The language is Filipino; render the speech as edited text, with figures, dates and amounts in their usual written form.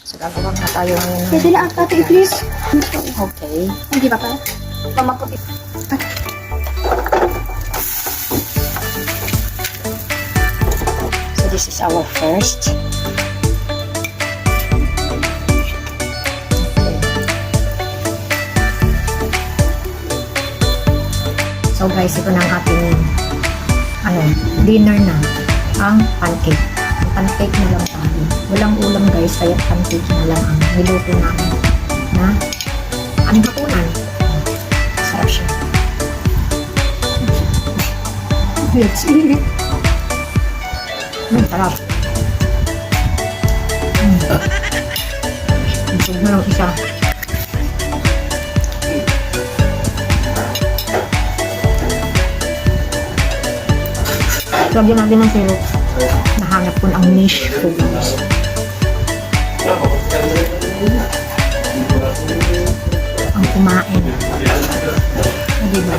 So, gagawa na tayo ngayon. Pwede na ang tatay, please. Okay. Hindi ba pala? Pamaputi. So, this is our first. So guys, ito na ang ating dinner na, ang pancake. Ang pancake na lang tayo. Walang ulam guys, kaya pancake na lang ang niluto namin na aming hapunan. Sarap siya. Let's eat. Sarap. Busog mo lang isa. Lagyan natin ng syrup. Nahanap ko ang niche food. Ang kumain. Diba?